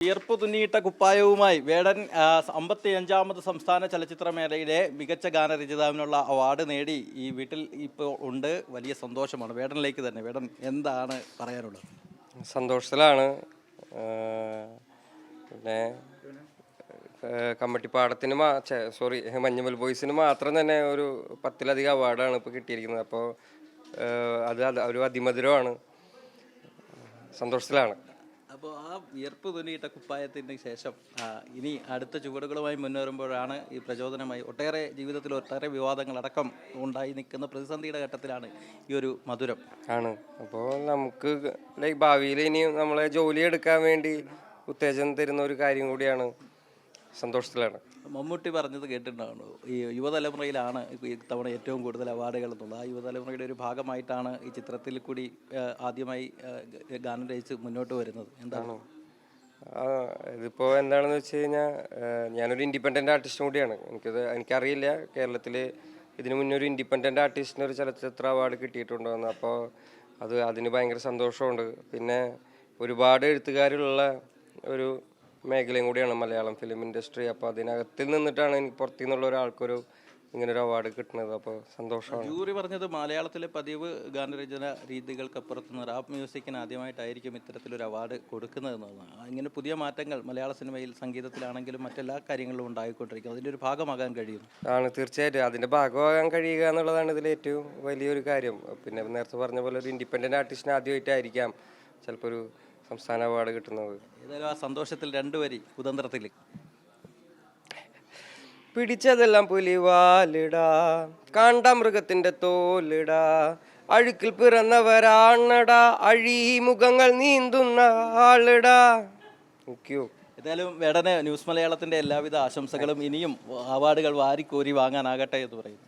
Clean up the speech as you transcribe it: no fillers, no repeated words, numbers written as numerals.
വിയർപ്പ് തുന്നിയിട്ട കുപ്പായവുമായി വേടൻ 55ാമത് സംസ്ഥാന ചലച്ചിത്രമേളയിലെ മികച്ച ഗാനരചയിതാവിനുള്ള അവാർഡ് നേടി ഈ വീട്ടിൽ ഇപ്പോൾ ഉണ്ട്. വലിയ സന്തോഷമാണ്. വേടനിലേക്ക് തന്നെ. വേടൻ, എന്താണ് പറയാനുള്ളത്? സന്തോഷത്തിലാണ്. പിന്നെ കമ്മട്ടിപ്പാടത്തിന് മഞ്ഞുമൽ ബോയ്സിന് മാത്രം തന്നെ ഒരു 10ലധികം അവാർഡാണ് ഇപ്പോൾ കിട്ടിയിരിക്കുന്നത്. അപ്പോൾ അത് ഒരു അതിമധുരമാണ്. സന്തോഷത്തിലാണ്. അപ്പോൾ ആ വിയർപ്പ് തുന്നിയിട്ട കുപ്പായത്തിന് ശേഷം ഇനി അടുത്ത ചുവടുകളുമായി മുന്നേറുമ്പോഴാണ് ഈ പ്രചോദനമായി ജീവിതത്തിൽ ഒട്ടേറെ വിവാദങ്ങളടക്കം ഉണ്ടായി നിൽക്കുന്ന പ്രതിസന്ധിയുടെ ഘട്ടത്തിലാണ് ഈ ഒരു മധുരം ആണ്. അപ്പോൾ നമുക്ക് ഭാവിയിൽ ഇനിയും നമ്മളെ ജോലി എടുക്കാൻ വേണ്ടി ഉത്തേജനം തരുന്ന ഒരു കാര്യം കൂടിയാണ്. സന്തോഷത്തിലാണ്. മമ്മൂട്ടി പറഞ്ഞത് കേട്ടിട്ടുണ്ടാകുന്നു, ഈ യുവതലമുറയിലാണ് ഇത്തവണ ഏറ്റവും കൂടുതൽ അവാർഡുകൾ എന്നുള്ളത്. ആ യുവതലമുറയുടെ ഒരു ഭാഗമായിട്ടാണ് ഈ ചിത്രത്തിൽ കൂടി ആദ്യമായി ഗാനം രചിച്ച് മുന്നോട്ട് വരുന്നത്. എന്താണ് ഇതിപ്പോൾ എന്താണെന്ന് വെച്ച് കഴിഞ്ഞാൽ, ഞാനൊരു ഇൻഡിപെൻഡൻ്റ് ആർട്ടിസ്റ്റും കൂടിയാണ്. എനിക്കറിയില്ല കേരളത്തിൽ ഇതിനു മുന്നേ ഒരു ഇൻഡിപെൻഡൻ്റ് ആർട്ടിസ്റ്റിന് ഒരു ചലച്ചിത്ര അവാർഡ് കിട്ടിയിട്ടുണ്ടോയെന്ന്. അപ്പോൾ അതിന് ഭയങ്കര സന്തോഷമുണ്ട്. പിന്നെ ഒരുപാട് എഴുത്തുകാരുള്ള ഒരു മേഖലയും കൂടിയാണ് മലയാളം ഫിലിം ഇൻഡസ്ട്രി. അപ്പോൾ അതിനകത്തിൽ നിന്നിട്ടാണ് എനിക്ക് പുറത്തു നിന്നുള്ള ഒരാൾക്കൊരു ഇങ്ങനൊരു അവാർഡ് കിട്ടുന്നത്. അപ്പോൾ സന്തോഷമാണ്. ജൂറി പറഞ്ഞത് മലയാളത്തിലെ പതിവ് ഗാനരചന രീതികൾക്കപ്പുറത്തുനിന്ന് റാപ്പ് മ്യൂസിക്കിന് ആദ്യമായിട്ടായിരിക്കും ഇത്തരത്തിലൊരു അവാർഡ് കൊടുക്കുന്നതെന്നാണ്. ഇങ്ങനെ പുതിയ മാറ്റങ്ങൾ മലയാള സിനിമയിൽ സംഗീതത്തിലാണെങ്കിലും മറ്റെല്ലാ കാര്യങ്ങളിലും ഉണ്ടായിക്കൊണ്ടിരിക്കും. അതിൻ്റെ ഒരു ഭാഗമാകാൻ കഴിയും. തീർച്ചയായിട്ടും അതിൻ്റെ ഭാഗമാകാൻ കഴിയുക എന്നുള്ളതാണ് ഇതിൽ ഏറ്റവും വലിയൊരു കാര്യം. പിന്നെ നേരത്തെ പറഞ്ഞ പോലെ ഒരു ഇൻഡിപെൻഡൻ്റ് ആർട്ടിസ്റ്റിന് ആദ്യമായിട്ടായിരിക്കാം ചിലപ്പോൾ ഒരു സംസ്ഥാന അവാർഡ് കിട്ടുന്നത്. ഏതായാലും ആ സന്തോഷത്തിൽ രണ്ടുവരി കുതന്ത്രത്തിൽ. പിടിച്ചതെല്ലാം പുലിവാലിടാ, കണ്ട മൃഗത്തിന്റെ തോലിടാ, അഴുക്കിൽ പിറന്നവരാണടാ, അഴിമുഖങ്ങൾ നീന്തുന്ന ആളിടാ. ഏതായാലും വേടന് ന്യൂസ് മലയാളത്തിന്റെ എല്ലാവിധ ആശംസകളും. ഇനിയും അവാർഡുകൾ വാരിക്കോരി വാങ്ങാനാകട്ടെ എന്ന് പറയും.